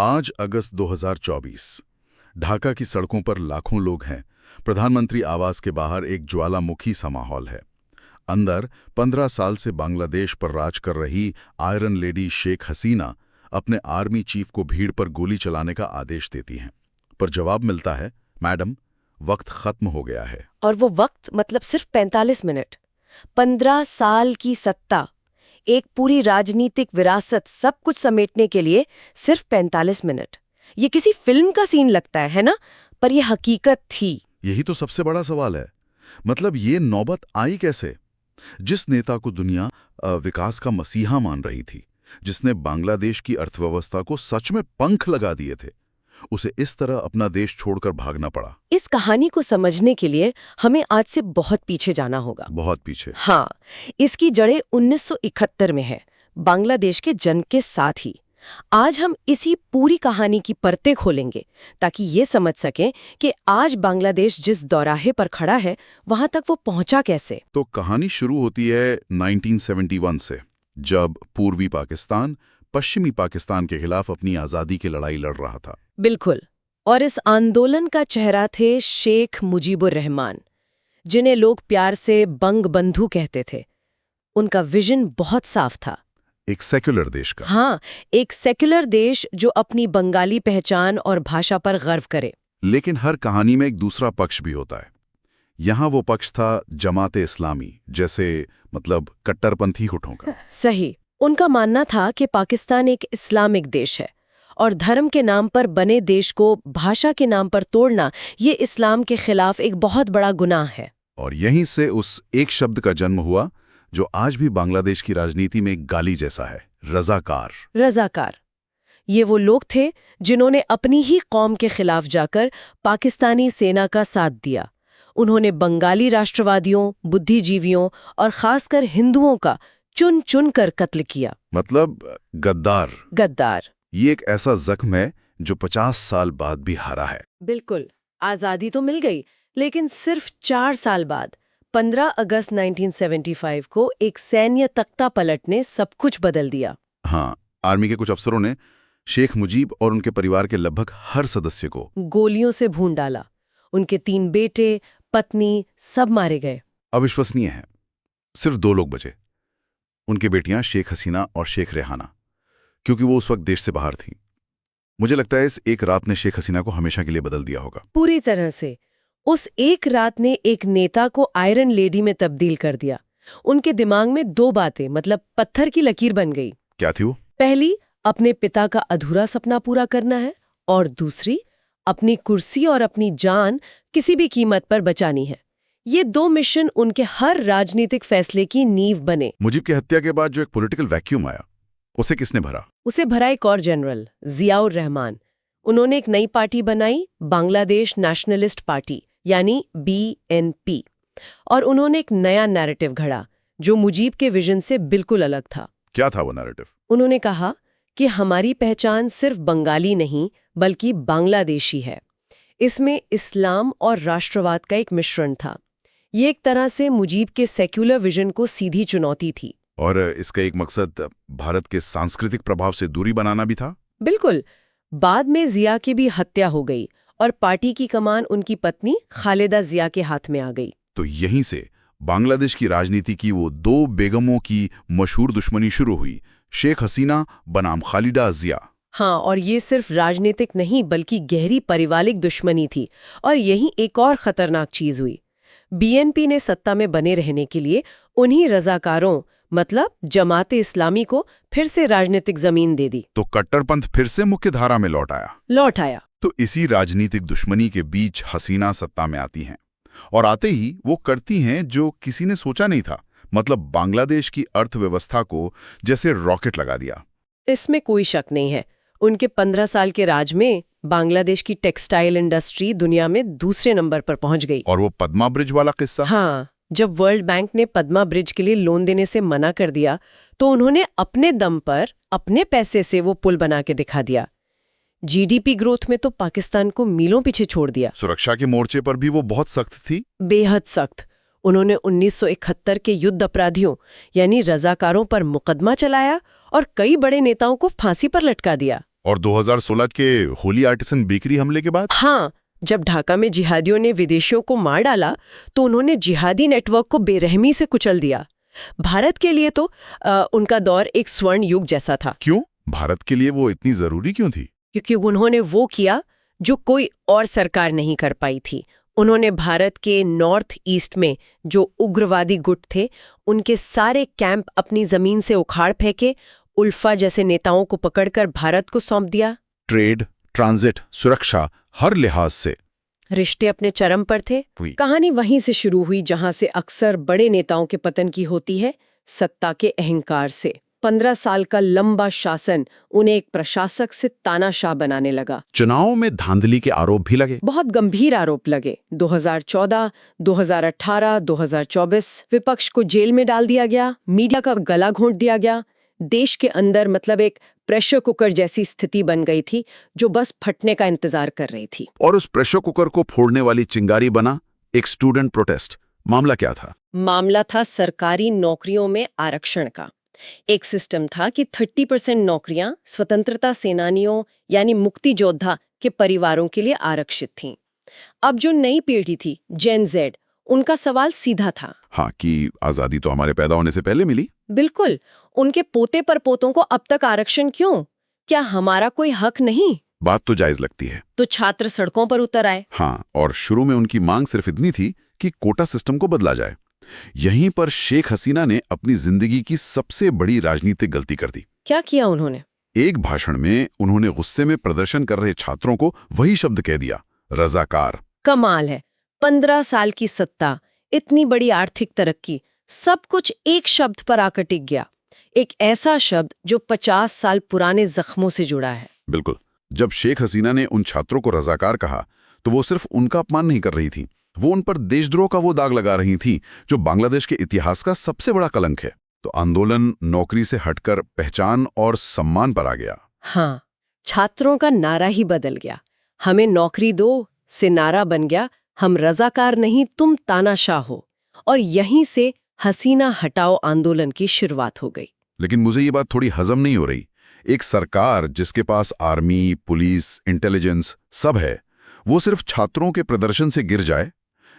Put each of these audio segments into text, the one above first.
आज अगस्त 2024। ढाका की सड़कों पर लाखों लोग हैं। प्रधानमंत्री आवास के बाहर एक ज्वालामुखी सा माहौल है। अंदर 15 साल से बांग्लादेश पर राज कर रही आयरन लेडी शेख हसीना अपने आर्मी चीफ को भीड़ पर गोली चलाने का आदेश देती हैं। पर जवाब मिलता है, मैडम, वक्त खत्म हो गया है। और वो वक्त मतलब सिर्फ 45 मिनट। 15 साल की सत्ता, एक पूरी राजनीतिक विरासत, सब कुछ समेटने के लिए सिर्फ 45 मिनट। ये किसी फिल्म का सीन लगता है ना? पर ये हकीकत थी। यही तो सबसे बड़ा सवाल है। मतलब ये नौबत आई कैसे? जिस नेता को दुनिया विकास का मसीहा मान रही थी, जिसने बांग्लादेश की अर्थव्यवस्था को सच में पंख लगा दिए थे, उसे इस तरह अपना देश छोड़कर भागना पड़ा। इस कहानी को समझने के लिए हमें आज से बहुत पीछे जाना होगा। बहुत पीछे। हाँ, इसकी जड़ें 1971 में है, बांग्लादेश के जन्म के साथ ही। आज हम इसी पूरी कहानी की परतें खोलेंगे ताकि ये समझ सकें कि आज बांग्लादेश जिस दौराहे पर खड़ा है, वहां तक वो पहुंचा कैसे। तो कहानी शुरू होती है 1971 से, जब पूर्वी पाकिस्तान पश्चिमी पाकिस्तान के खिलाफ अपनी आज़ादी की लड़ाई लड़ रहा था। बिल्कुल। और इस आंदोलन का चेहरा थे शेख मुजीबुर रहमान, जिन्हें लोग प्यार से बंग बंधु कहते थे। उनका विजन बहुत साफ था। एक सेक्युलर देश का। हाँ, एक सेक्युलर देश जो अपनी बंगाली पहचान और भाषा पर गर्व करे। लेकिन हर कहानी में एक दूसरा पक्ष भी होता है। यहाँ वो पक्ष था जमाते इस्लामी, जैसे मतलब कट्टरपंथी गुटों का। सही। उनका मानना था कि पाकिस्तान एक इस्लामिक देश है और धर्म के नाम पर बने देश को भाषा के नाम पर तोड़ना, ये इस्लाम के खिलाफ एक बहुत बड़ा गुनाह है। और यहीं से उस एक शब्द का जन्म हुआ जो आज भी बांग्लादेश की राजनीति में एक गाली जैसा है, रज़ाकार। रज़ाकार। ये वो लोग थे जिन्होंने अपनी ही कौम के खिलाफ जाकर पाकिस्तानी सेना का साथ दिया। उन्होंने बंगाली राष्ट्रवादियों, बुद्धिजीवियों और खासकर हिंदुओं का चुन चुन कर कत्ल किया। मतलब गद्दार। गद्दार। ये एक ऐसा जख्म है जो 50 साल बाद भी हरा है। बिल्कुल। आज़ादी तो मिल गई, लेकिन सिर्फ 4 साल बाद 15 अगस्त 1975 को एक सैन्य तख्ता पलट ने सब कुछ बदल दिया। हाँ, आर्मी के कुछ अफसरों ने शेख मुजीब और उनके परिवार के लगभग हर सदस्य को गोलियों से भून डाला। उनके 3 बेटे, पत्नी सब मारे गए। अविश्वसनीय है, सिर्फ 2 लोग बचे। उनकी बेटियां शेख हसीना और शेख रेहाना, क्योंकि वो उस वक्त देश से बाहर थीं। मुझे लगता है इस एक रात ने शेख हसीना को हमेशा के लिए बदल दिया होगा। पूरी तरह से। उस एक रात ने एक नेता को आयरन लेडी में तब्दील कर दिया। उनके दिमाग में 2 बातें, मतलब पत्थर की लकीर बन गई। क्या थी वो? पहली, अपने पिता का अधूरा सपना पूरा करना है, और दूसरी, अपनी कुर्सी और अपनी जान किसी भी कीमत पर बचानी है। ये 2 मिशन उनके हर राजनीतिक फैसले की नींव बने। मुजीब की हत्या के बाद जो एक पॉलिटिकल वैक्यूम आया, उसे किसने भरा? उसे भरा एक और जनरल, जियाउर रहमान। उन्होंने एक नई पार्टी बनाई, बांग्लादेश नेशनलिस्ट पार्टी, यानी BNP। और उन्होंने एक नया नैरेटिव घड़ा जो मुजीब के विजन से बिल्कुल अलग था। क्या था वो नैरेटिव? उन्होंने कहा कि हमारी पहचान सिर्फ बंगाली नहीं बल्कि बांग्लादेशी है। इसमें इस्लाम और राष्ट्रवाद का एक मिश्रण था। ये एक तरह से मुजीब के सेक्युलर विजन को सीधी चुनौती थी। और इसका एक मकसद भारत के सांस्कृतिक प्रभाव से दूरी बनाना भी था। बिल्कुल। बाद में जिया की भी हत्या हो गई और पार्टी की कमान उनकी पत्नी खालिदा जिया के हाथ में आ गई। तो यहीं से बांग्लादेश की राजनीति की वो 2 बेगमों की मशहूर दुश्मनी शुरू हुई, शेख हसीना बनाम खालिदा जिया। हाँ, और ये सिर्फ राजनीतिक नहीं बल्कि गहरी पारिवारिक दुश्मनी थी। और यही एक और खतरनाक चीज हुई। BNP ने सत्ता में बने रहने के लिए उन्हीं रजाकारों, मतलब जमाते इस्लामी को फिर से राजनीतिक जमीन दे दी। तो कट्टरपंथ फिर से मुख्य धारा में लौट आया। तो इसी राजनीतिक दुश्मनी के बीच हसीना सत्ता में आती हैं, और आते ही वो करती हैं जो किसी ने सोचा नहीं था। मतलब बांग्लादेश की अर्थव्यवस्था को जैसे रॉकेट लगा दिया। इसमें कोई शक नहीं है। उनके 15 साल के राज में बांग्लादेश की टेक्सटाइल इंडस्ट्री दुनिया में दूसरे नंबर पर पहुंच गई। और वो पद्मा ब्रिज वाला किस्सा? हाँ, जब वर्ल्ड बैंक ने पद्मा ब्रिज के लिए लोन देने से मना कर दिया तो उन्होंने अपने दम पर अपने पैसे से वो पुल बना के दिखा दिया। GDP ग्रोथ में तो पाकिस्तान को मीलों पीछे छोड़ दिया। सुरक्षा के मोर्चे पर भी वो बहुत सख्त थी। बेहद सख्त। उन्होंने 1971 के युद्ध अपराधियों यानी रजाकारों पर मुकदमा चलाया और कई बड़े नेताओं को फांसी पर लटका दिया। और 2016 के होली आर्टिसन बेकरी हमले के बाद? हाँ, जब ढाका में जिहादियों ने विदेशियों को मार डाला तो उन्होंने जिहादी नेटवर्क को बेरहमी से कुचल दिया। भारत के लिए तो उनका दौर एक स्वर्ण युग जैसा था। क्यों? भारत के लिए वो इतनी जरूरी क्यों थी? क्योंकि उन्होंने वो किया जो कोई और सरकार नहीं कर पाई थी। उन्होंने भारत के नॉर्थ ईस्ट में जो उग्रवादी गुट थे, उनके सारे कैंप अपनी जमीन से उखाड़ फेंके, उल्फा जैसे नेताओं को पकड़कर भारत को सौंप दिया। ट्रेड, ट्रांजिट, सुरक्षा, हर लिहाज से रिश्ते अपने चरम पर थे। कहानी वहीं से शुरू हुई जहां से अक्सर बड़े नेताओं के पतन की होती है, सत्ता के अहंकार से। 15 साल का लंबा शासन उन्हें एक प्रशासक से तानाशाह बनाने लगा। चुनाव में धांधली के आरोप भी लगे। बहुत गंभीर आरोप लगे। 2014, 2018, 2024 विपक्ष को जेल में डाल दिया गया, मीडिया का गला घोंट दिया गया। देश के अंदर मतलब एक प्रेशर कुकर जैसी स्थिति बन गई थी जो बस फटने का इंतजार कर रही थी। और उस प्रेशर कुकर को फोड़ने वाली चिंगारी बना एक स्टूडेंट प्रोटेस्ट। मामला क्या था? मामला था सरकारी नौकरियों में आरक्षण का। एक सिस्टम था कि 30% नौकरियां स्वतंत्रता सेनानियों यानी मुक्ति योद्धा के परिवारों के लिए आरक्षित थीं। अब जो नई पीढ़ी थी, जेन जेड, उनका सवाल सीधा था। हाँ, कि आजादी तो हमारे पैदा होने से पहले मिली। बिल्कुल, उनके पोते पर पोतों को अब तक आरक्षण क्यों? क्या हमारा कोई हक नहीं? बात तो जायज लगती है। तो छात्र सड़कों पर उतर आए। हाँ, और शुरू में उनकी मांग सिर्फ इतनी थी कि कोटा सिस्टम को बदला जाए। यहीं पर शेख हसीना ने अपनी जिंदगी की सबसे बड़ी राजनीतिक गलती कर दी। क्या किया उन्होंने? एक भाषण में उन्होंने गुस्से में प्रदर्शन कर रहे छात्रों को वही शब्द कह दिया, रजाकार। कमाल है, 15 साल की सत्ता, इतनी बड़ी आर्थिक तरक्की, सब कुछ एक शब्द पर आकर टिक गया। एक ऐसा शब्द जो 50 साल पुराने जख्मों से जुड़ा है। बिल्कुल। जब शेख हसीना ने उन छात्रों को रजाकार कहा तो वो सिर्फ उनका अपमान नहीं कर रही थी, वो उन पर देशद्रोह का वो दाग लगा रही थी जो बांग्लादेश के इतिहास का सबसे बड़ा कलंक है। तो आंदोलन नौकरी से हटकर पहचान और सम्मान पर आ गया। हाँ, छात्रों का नारा ही बदल गया। हमें नौकरी दो से नारा बन गया, हम रजाकार नहीं, तुम तानाशाह हो। और यहीं से हसीना हटाओ आंदोलन की शुरुआत हो गई। लेकिन मुझे ये बात थोड़ी हजम नहीं हो रही। एक सरकार जिसके पास आर्मी, पुलिस, इंटेलिजेंस सब है, वो सिर्फ छात्रों के प्रदर्शन से गिर जाए,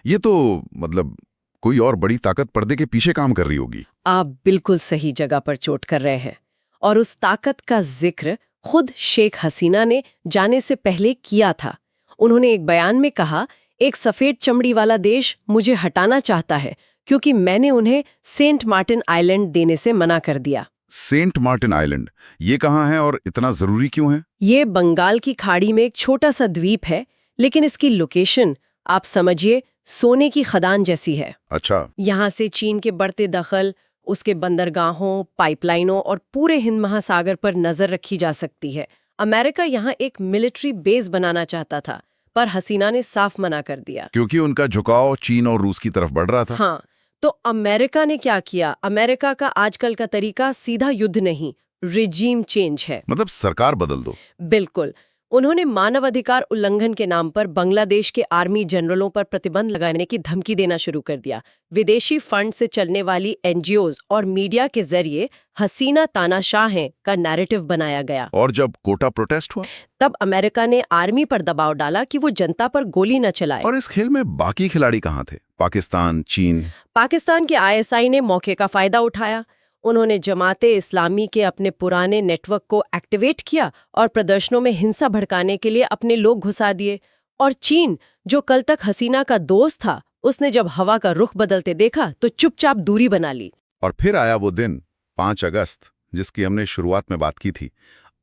ये तो मतलब कोई और बड़ी ताकत पर्दे के पीछे काम कर रही होगी। आप बिल्कुल सही जगह पर चोट कर रहे हैं। और उस ताकत का जिक्र खुद शेख हसीना ने जाने से पहले किया था। उन्होंने एक बयान में कहा, एक सफेद चमड़ी वाला देश मुझे हटाना चाहता है क्योंकि मैंने उन्हें सेंट मार्टिन आइलैंड देने से मना कर दिया। सेंट मार्टिन आइलैंड, ये कहाँ है और इतना जरूरी क्यों है? ये बंगाल की खाड़ी में एक छोटा सा द्वीप है, लेकिन इसकी लोकेशन आप समझिए सोने की खदान जैसी है। अच्छा। यहाँ से चीन के बढ़ते दखल, उसके बंदरगाहों, पाइपलाइनों और पूरे हिंद महासागर पर नजर रखी जा सकती है। अमेरिका यहाँ एक मिलिट्री बेस बनाना चाहता था, पर हसीना ने साफ मना कर दिया। क्योंकि उनका झुकाव चीन और रूस की तरफ बढ़ रहा था। हाँ, तो अमेरिका ने क्या किया? अमेरिका का आजकल का तरीका सीधा युद्ध नहीं, रिजीम चेंज है। मतलब सरकार बदल दो। बिल्कुल। उन्होंने मानवाधिकार उल्लंघन के नाम पर बांग्लादेश के आर्मी जनरलों पर प्रतिबंध लगाने की धमकी देना शुरू कर दिया। विदेशी फंड से चलने वाली एनजीओज और मीडिया के जरिए हसीना तानाशाह हैं का नैरेटिव बनाया गया। और जब कोटा प्रोटेस्ट हुआ, तब अमेरिका ने आर्मी पर दबाव डाला कि वो जनता पर गोली न चलाए। और इस खेल में बाकी खिलाड़ी कहाँ थे? पाकिस्तान, चीन? पाकिस्तान के आईएसआई ने मौके का फायदा उठाया। उन्होंने जमाते इस्लामी के अपने पुराने नेटवर्क को एक्टिवेट किया और प्रदर्शनों में हिंसा भड़काने के लिए अपने लोग घुसा दिए। और चीन, जो कल तक हसीना का दोस्त था, उसने जब हवा का रुख बदलते देखा तो चुपचाप दूरी बना ली। और फिर आया वो दिन 5 अगस्त, जिसकी हमने शुरुआत में बात की थी।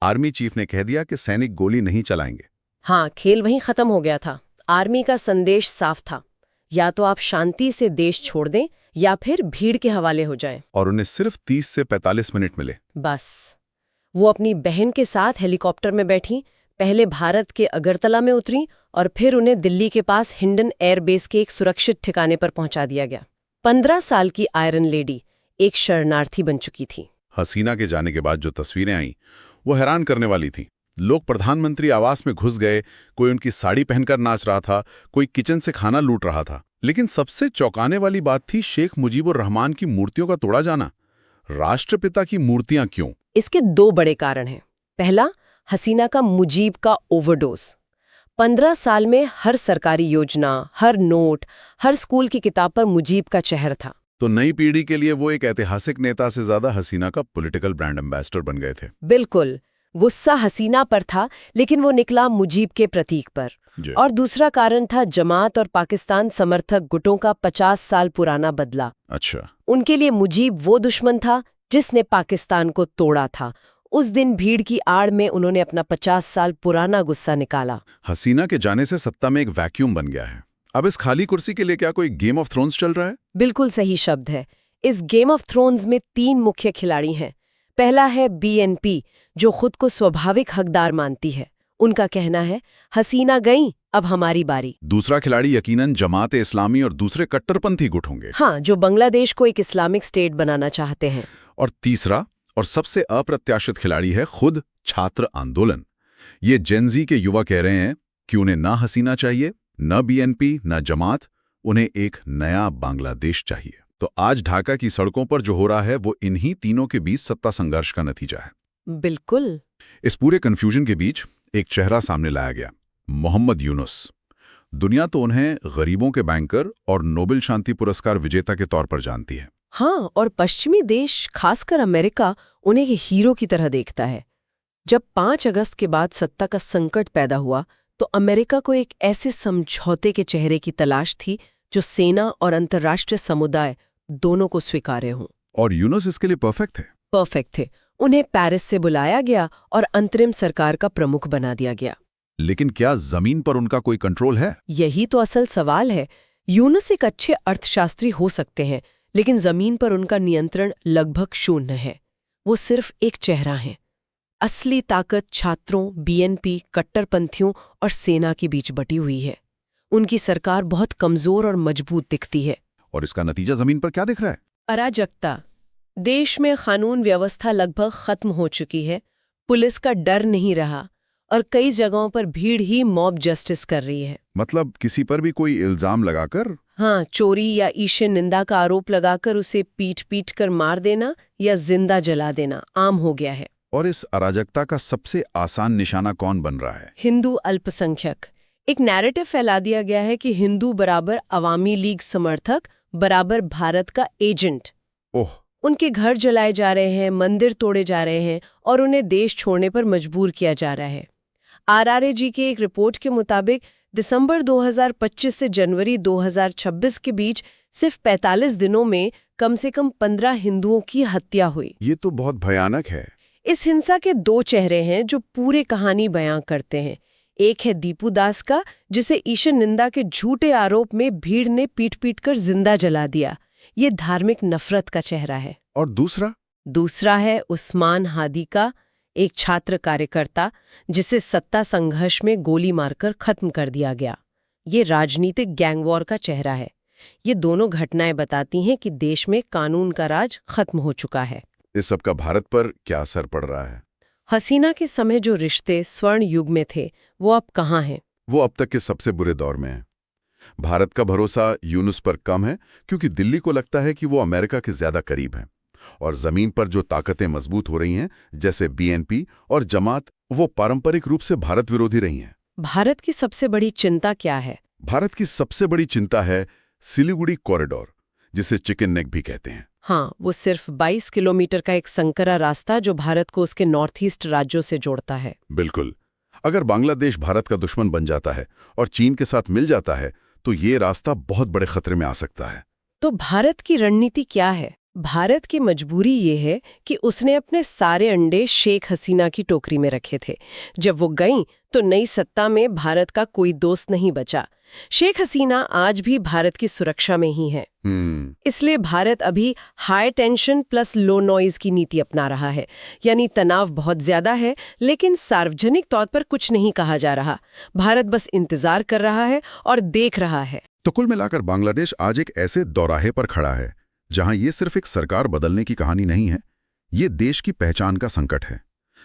आर्मी चीफ ने कह दिया कि सैनिक गोली नहीं चलाएंगे। हाँ, खेल वहीं खत्म हो गया था। आर्मी का संदेश साफ था, या तो आप शांति से देश छोड़ दें या फिर भीड़ के हवाले हो जाएं। और उन्हें सिर्फ 30 से 45 मिनट मिले। बस वो अपनी बहन के साथ हेलीकॉप्टर में बैठी, पहले भारत के अगरतला में उतरी और फिर उन्हें दिल्ली के पास हिंडन एयरबेस के एक सुरक्षित ठिकाने पर पहुंचा दिया गया। 15 साल की आयरन लेडी एक शरणार्थी बन चुकी थी। हसीना के जाने के बाद जो तस्वीरें आईं वो हैरान करने वाली थीं। लोग प्रधानमंत्री आवास में घुस गए, कोई उनकी साड़ी पहनकर नाच रहा था, कोई किचन से खाना लूट रहा था। लेकिन सबसे चौंकाने वाली बात थी शेख मुजीबुर रहमान की मूर्तियों का तोड़ा जाना। राष्ट्रपिता की मूर्तियां क्यों? इसके 2 बड़े कारण हैं। पहला, हसीना का मुजीब का ओवरडोज। 15 साल में हर सरकारी योजना, हर नोट, हर स्कूल की किताब पर मुजीब का चेहरा था। तो नई पीढ़ी के लिए वो एक ऐतिहासिक नेता से ज्यादा हसीना का पॉलिटिकल ब्रांड एम्बेसडर बन गए थे। बिल्कुल। गुस्सा हसीना पर था, लेकिन वो निकला मुजीब के प्रतीक पर। जी। और दूसरा कारण था जमात और पाकिस्तान समर्थक गुटों का 50 साल पुराना बदला। अच्छा। उनके लिए मुजीब वो दुश्मन था जिसने पाकिस्तान को तोड़ा था। उस दिन भीड़ की आड़ में उन्होंने अपना 50 साल पुराना गुस्सा निकाला। हसीना के जाने से सत्ता में एक वैक्यूम बन गया है। अब इस खाली कुर्सी के लिए क्या कोई गेम ऑफ थ्रोन्स चल रहा है? बिल्कुल सही शब्द है। इस गेम ऑफ थ्रोन्स में 3 मुख्य खिलाड़ी हैं। पहला है बीएनपी, जो खुद को स्वाभाविक हकदार मानती है। उनका कहना है, हसीना गई, अब हमारी बारी। दूसरा खिलाड़ी यकीनन जमात-ए इस्लामी और दूसरे कट्टरपंथी गुट होंगे। हाँ, जो बांग्लादेश को एक इस्लामिक स्टेट बनाना चाहते हैं। और तीसरा और सबसे अप्रत्याशित खिलाड़ी है खुद छात्र आंदोलन। ये जेनजी के युवा कह रहे हैं कि उन्हें ना हसीना चाहिए, न बीएनपी, न जमात, उन्हें एक नया बांग्लादेश चाहिए। तो आज ढाका की सड़कों पर जो हो रहा है वो इन्हीं तीनों के बीच सत्ता संघर्ष का नतीजा है। बिल्कुल। इस पूरे कंफ्यूजन के बीच एक चेहरा सामने लाया गया, मोहम्मद यूनुस। दुनिया तो उन्हें गरीबों के बैंकर और नोबेल शांति पुरस्कार विजेता के तौर पर जानती है। हाँ, और पश्चिमी देश, खासकर अमेरिका, उन्हें एक हीरो की तरह देखता है। जब 5 अगस्त के बाद सत्ता का संकट पैदा हुआ, तो अमेरिका को एक ऐसे समझौते के चेहरे की तलाश थी जो सेना और अंतर्राष्ट्रीय समुदाय दोनों को स्वीकार्य हों। और यूनुस इसके लिए परफेक्ट थे। परफेक्ट थे। उन्हें पेरिस से बुलाया गया और अंतरिम सरकार का प्रमुख बना दिया गया। लेकिन क्या जमीन पर उनका कोई कंट्रोल है? यही तो असल सवाल है। यूनुस एक अच्छे अर्थशास्त्री हो सकते हैं, लेकिन जमीन पर उनका नियंत्रण लगभग शून्य है। वो सिर्फ एक चेहरा है। असली ताकत छात्रों, बीएनपी, कट्टरपंथियों और सेना के बीच बटी हुई है। उनकी सरकार बहुत कमजोर और मजबूत दिखती है। और इसका नतीजा जमीन पर क्या दिख रहा है? अराजकता। देश में कानून व्यवस्था लगभग खत्म हो चुकी है। पुलिस का डर नहीं रहा और कई जगहों पर भीड़ ही मॉब जस्टिस कर रही है। मतलब किसी पर भी कोई इल्जाम लगाकर? हाँ, चोरी या ईश्वर निंदा का आरोप लगाकर उसे पीट कर मार देना या जिंदा जला देना आम हो गया है। और इस अराजकता का सबसे आसान निशाना कौन बन रहा है? हिंदू अल्पसंख्यक। एक नैरेटिव फैला दिया गया है कि हिंदू बराबर अवामी लीग समर्थक, बराबर भारत का एजेंट। ओह। उनके घर जलाए जा रहे हैं, मंदिर तोड़े जा रहे हैं और उन्हें देश छोड़ने पर मजबूर किया जा रहा है। आरआरए की एक रिपोर्ट के मुताबिक दिसंबर 2025 से जनवरी 2026 के बीच सिर्फ 45 दिनों में कम से कम 15 हिंदुओं की हत्या हुई। ये तो बहुत भयानक है। इस हिंसा के 2 चेहरे हैं जो पूरे कहानी बयां करते हैं। एक है दीपू दास का, जिसे ईश्वर निंदा के झूठे आरोप में भीड़ ने पीट कर जिंदा जला दिया। ये धार्मिक नफरत का चेहरा है। और दूसरा है उस्मान हादी का, एक छात्र कार्यकर्ता, जिसे सत्ता संघर्ष में गोली मारकर खत्म कर दिया गया। ये राजनीतिक गैंगवॉर का चेहरा है। ये दोनों घटनाएं बताती हैं कि देश में कानून का राज खत्म हो चुका है। इस सब का भारत पर क्या असर पड़ रहा है? हसीना के समय जो रिश्ते स्वर्ण युग में थे, वो अब कहाँ हैं? वो अब तक के सबसे बुरे दौर में है। भारत का भरोसा यूनुस पर कम है क्योंकि दिल्ली को लगता है कि वो अमेरिका के ज्यादा करीब हैं। और जमीन पर जो ताकतें मजबूत हो रही हैं, जैसे बीएनपी और जमात, वो पारंपरिक रूप से भारत विरोधी रही हैं। भारत की सबसे बड़ी चिंता क्या है? भारत की सबसे बड़ी चिंता है सिलीगुड़ी कॉरिडोर, जिसे चिकन नेक भी कहते हैं। हाँ, वो सिर्फ 22 किलोमीटर का एक संकरा रास्ता जो भारत को उसके नॉर्थ ईस्ट राज्यों से जोड़ता है। बिल्कुल। अगर बांग्लादेश भारत का दुश्मन बन जाता है और चीन के साथ मिल जाता है, तो ये रास्ता बहुत बड़े खतरे में आ सकता है। तो भारत की रणनीति क्या है? भारत की मजबूरी ये है कि उसने अपने सारे अंडे शेख हसीना की टोकरी में रखे थे। जब वो गईं, तो नई सत्ता में भारत का कोई दोस्त नहीं बचा। शेख हसीना आज भी भारत की सुरक्षा में ही है। इसलिए भारत अभी high tension plus low noise की नीति अपना रहा है। यानी तनाव बहुत ज्यादा है, लेकिन सार्वजनिक तौर पर कुछ नहीं कहा जा रहा। भारत बस इंतजार कर रहा है और देख रहा है। तो कुल मिलाकर बांग्लादेश आज एक ऐसे दौराहे पर खड़ा है जहां ये सिर्फ एक सरकार बदलने की कहानी नहीं है, ये देश की पहचान का संकट है।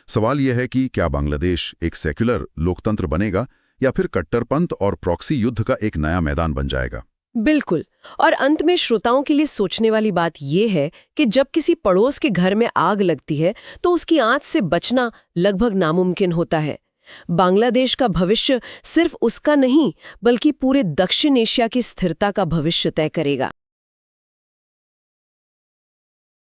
सवाल यह है कि क्या बांग्लादेश एक सेक्युलर लोकतंत्र बनेगा या फिर कट्टरपंथ और प्रॉक्सी युद्ध का एक नया मैदान बन जाएगा। बिल्कुल। और अंत में श्रोताओं के लिए सोचने वाली बात यह है कि जब किसी पड़ोस के घर में आग लगती है तो उसकी आंच से बचना लगभग नामुमकिन होता है। बांग्लादेश का भविष्य सिर्फ उसका नहीं बल्कि पूरे दक्षिण एशिया की स्थिरता का भविष्य तय करेगा।